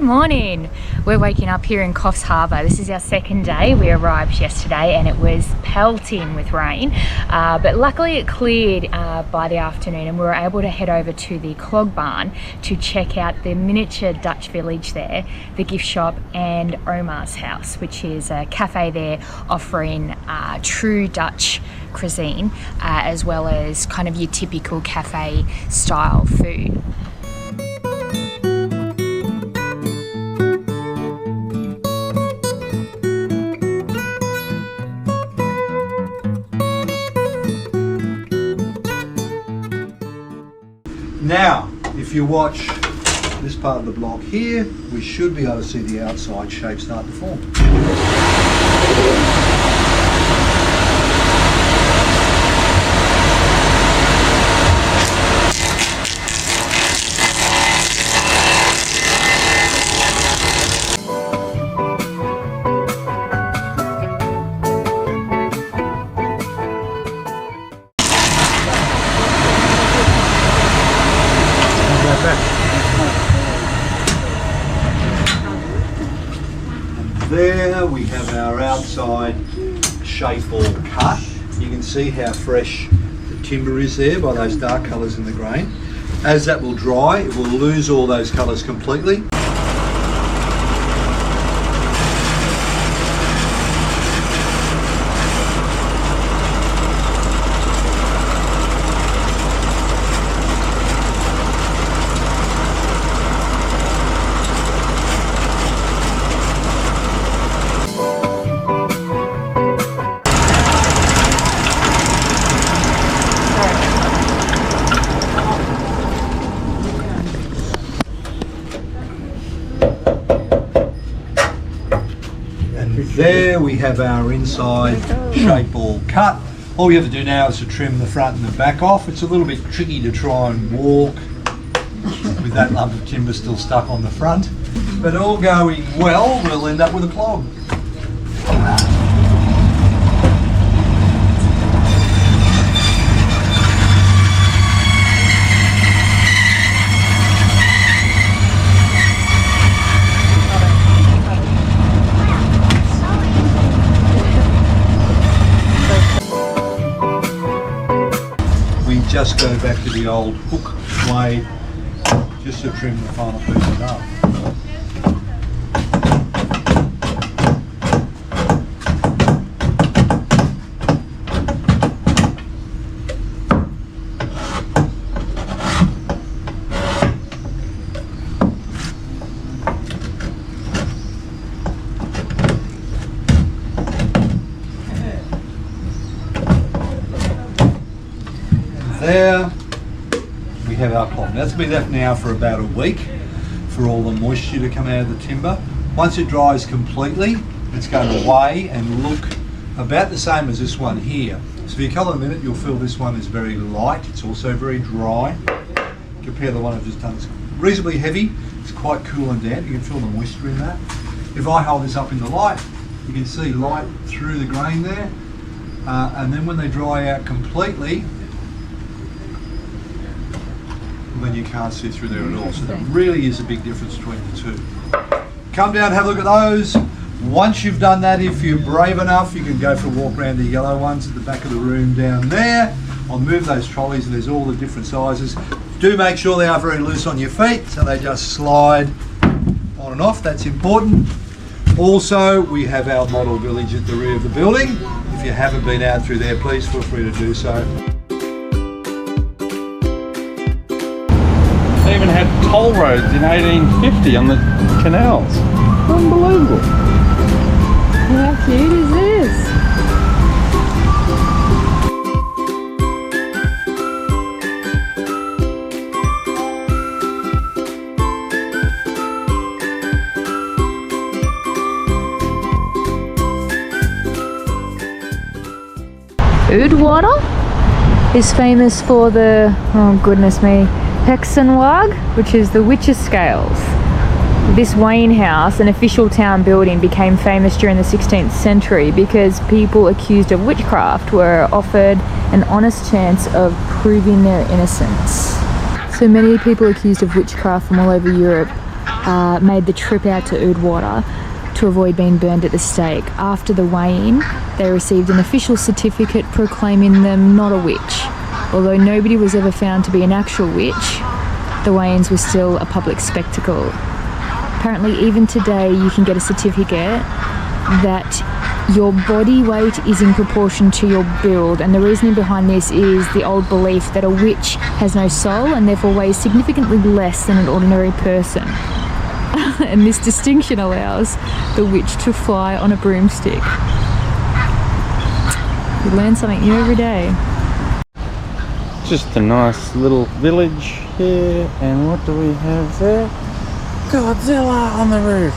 Good morning. We're waking up here in Coffs Harbour. This is our second day. We arrived yesterday and it was pelting with rain, but luckily it cleared by the afternoon and we were able to head over to the Clog Barn to check out the miniature Dutch village there, the gift shop and Omar's house, which is a cafe there offering true Dutch cuisine as well as kind of your typical cafe style food. Now, if you watch this part of the block here, we should be able to see the outside shape start to form. There we have our outside shape all cut. You can see how fresh the timber is there by those dark colours in the grain. As that will dry, it will lose all those colours completely. There we have our inside shape all cut. All we have to do now is to trim the front and the back off. It's a little bit tricky to try and walk with that lump of timber still stuck on the front. But all going well, we'll end up with a clog. Just go back to the old hook blade just to trim the final pieces up. There we have our clog. That's been left now for about a week for all the moisture to come out of the timber. Once it dries completely, it's going to weigh and look about the same as this one here. So if you colour a minute, you'll feel this one is very light. It's also very dry. Compare the one I've just done. It's reasonably heavy. It's quite cool and damp. You can feel the moisture in that. If I hold this up in the light, you can see light through the grain there. And then when they dry out completely, then you can't see through there at all. So there really is a big difference between the two. Come down, have a look at those. Once you've done that, if you're brave enough, you can go for a walk around the yellow ones at the back of the room down there. I'll move those trolleys and there's all the different sizes. Do make sure they are very loose on your feet so they just slide on and off. That's important. Also, we have our model village at the rear of the building. If you haven't been out through there, please feel free to do so. They even had toll roads in 1850 on the canals. Unbelievable. How cute is this? Udwater is famous for the, oh goodness me, Hexenwag, which is the witch's scales. This Wayne House, an official town building, became famous during the 16th century because people accused of witchcraft were offered an honest chance of proving their innocence. So many people accused of witchcraft from all over Europe made the trip out to Udwater to avoid being burned at the stake. After the weigh-in, they received an official certificate proclaiming them not a witch. Although nobody was ever found to be an actual witch, the weigh-ins were still a public spectacle. Apparently, even today, you can get a certificate that your body weight is in proportion to your build, and the reasoning behind this is the old belief that a witch has no soul and therefore weighs significantly less than an ordinary person. And this distinction allows the witch to fly on a broomstick. You learn something new every day. Just a nice little village here, and what do we have there? Godzilla on the roof.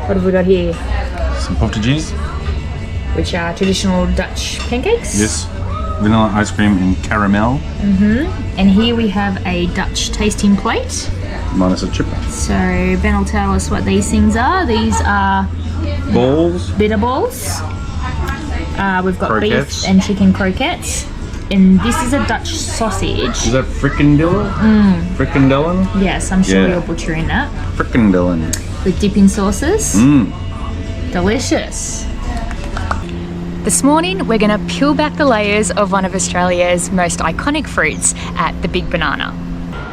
What have we got here? Some potages. Which are traditional Dutch pancakes? Yes. Vanilla ice cream and caramel. And here we have a Dutch tasting plate. Minus a chipper. So Ben will tell us what these things are. These are Balls. bitter balls. We've got Croquettes. beef and chicken croquettes. And this is a Dutch sausage. Is that frikandel? Frikandellen? Yes, I'm sure Yeah. you're butchering that. Frikandellen. With dipping sauces. Delicious. This morning we're going to peel back the layers of one of Australia's most iconic fruits at the Big Banana.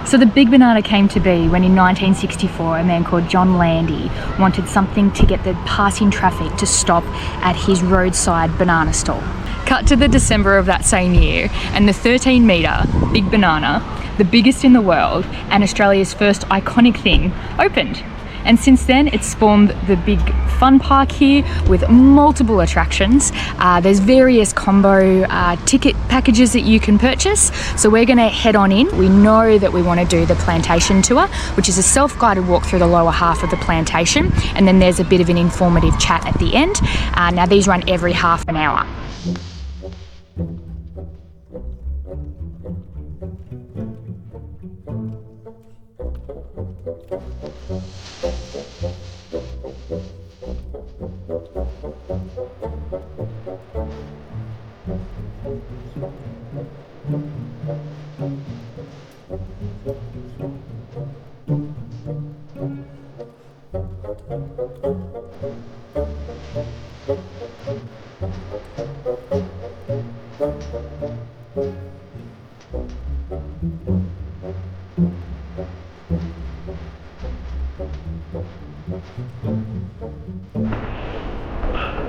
So the Big Banana came to be when in 1964 a man called John Landy wanted something to get the passing traffic to stop at his roadside banana stall. Cut to the December of that same year and the 13-metre Big Banana, the biggest in the world and Australia's first iconic thing, opened. And since then it's spawned the big fun park here with multiple attractions. There's various combo ticket packages that you can purchase. So we're gonna head on in. We know that we wanna do the plantation tour, which is a self-guided walk through the lower half of the plantation. And then there's a bit of an informative chat at the end. Now these run every half an hour.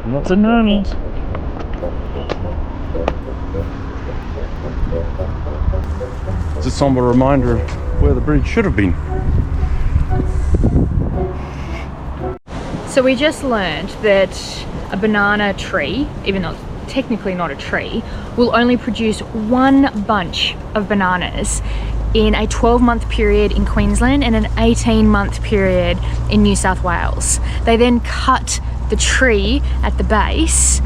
Lots of normies. It's a somber reminder of where the bridge should have been. So we just learned that a banana tree, even though it's technically not a tree, will only produce one bunch of bananas in a 12-month period in Queensland and an 18-month period in New South Wales. They then cut the tree at the base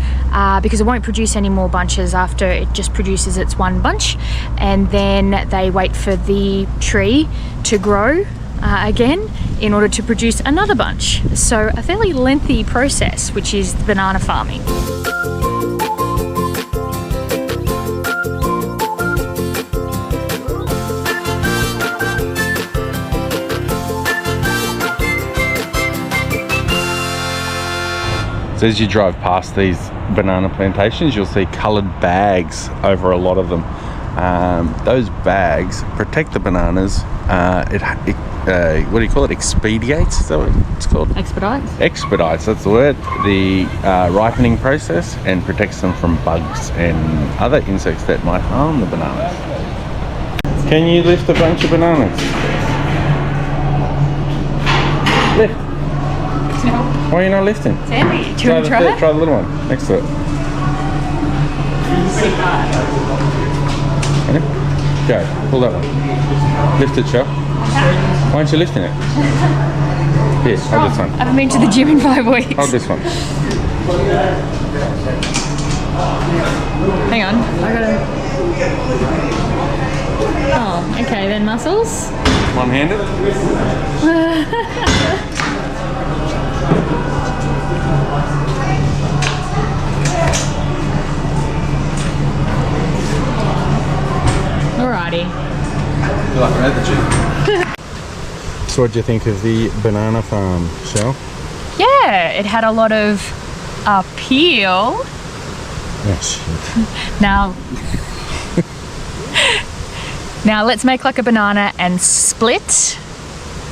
because it won't produce any more bunches after it just produces its one bunch, and then they wait for the tree to grow again in order to produce another bunch. So a fairly lengthy process, which is banana farming. So as you drive past these banana plantations, you'll see coloured bags over a lot of them. Those bags protect the bananas. What do you call it? Expediates? Is that what it's called? Expedites? Expedites, that's the word. The ripening process, and protects them from bugs and other insects that might harm the bananas. Can you lift a bunch of bananas? Lift. Why are you not lifting? It's heavy. Do you want to try it? Try the little one next to it. Ready? Go, pull that one. Lift it, Shell. Why aren't you lifting it? Here, hold this one. I haven't been to the gym in 5 weeks. Hold this one. Hang on, I gotta... Oh, okay then, muscles. One-handed. Alrighty. You like another chicken? So what do you think of the banana farm, Shell? Yeah, it had a lot of appeal. Oh shit. Now, now let's make like a banana and split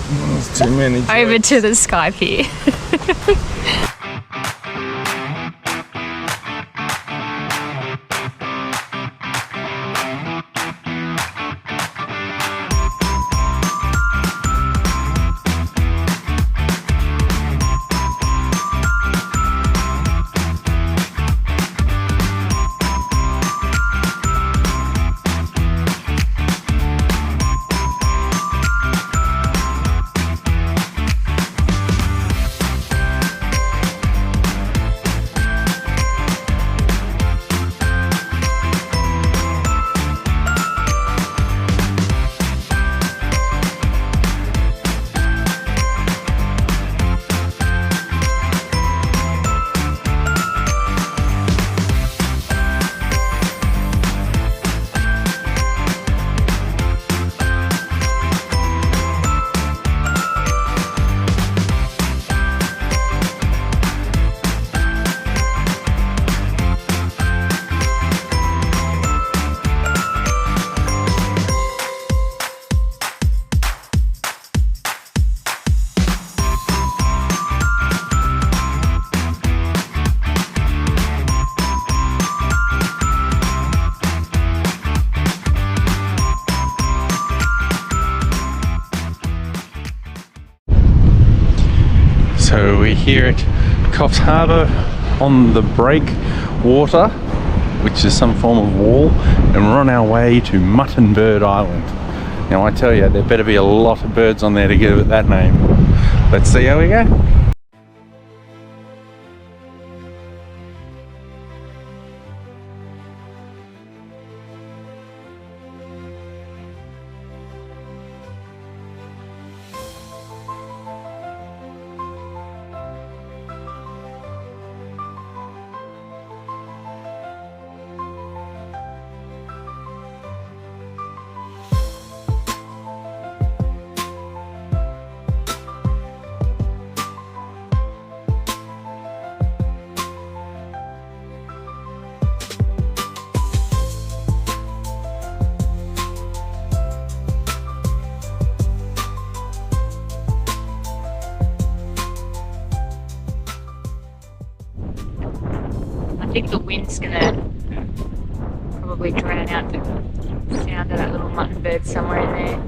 There's too many over jokes. to the Sky Pier. So we're here at Coffs Harbour on the breakwater, which is some form of wall, and we're on our way to Mutton Bird Island. Now I tell you, there better be a lot of birds on there to give it that name. Let's see how we go. I think the wind's gonna probably drown out the sound of that little mutton bird somewhere in there.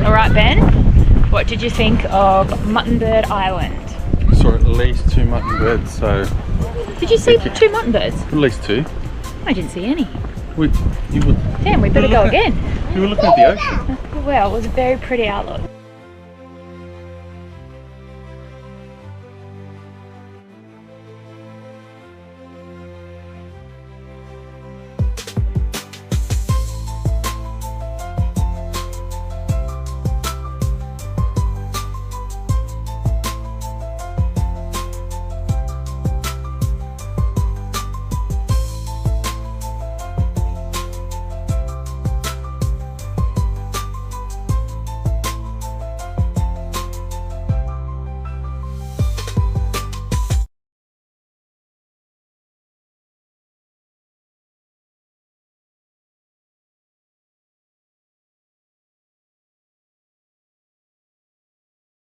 Alright Ben, what did you think of Mutton Bird Island? Saw at least 2 mutton birds, so Did you see 2 mutton birds? at least 2. I didn't see any. You would. Damn, we better go again. You were looking at the ocean. Well, it was a very pretty outlook.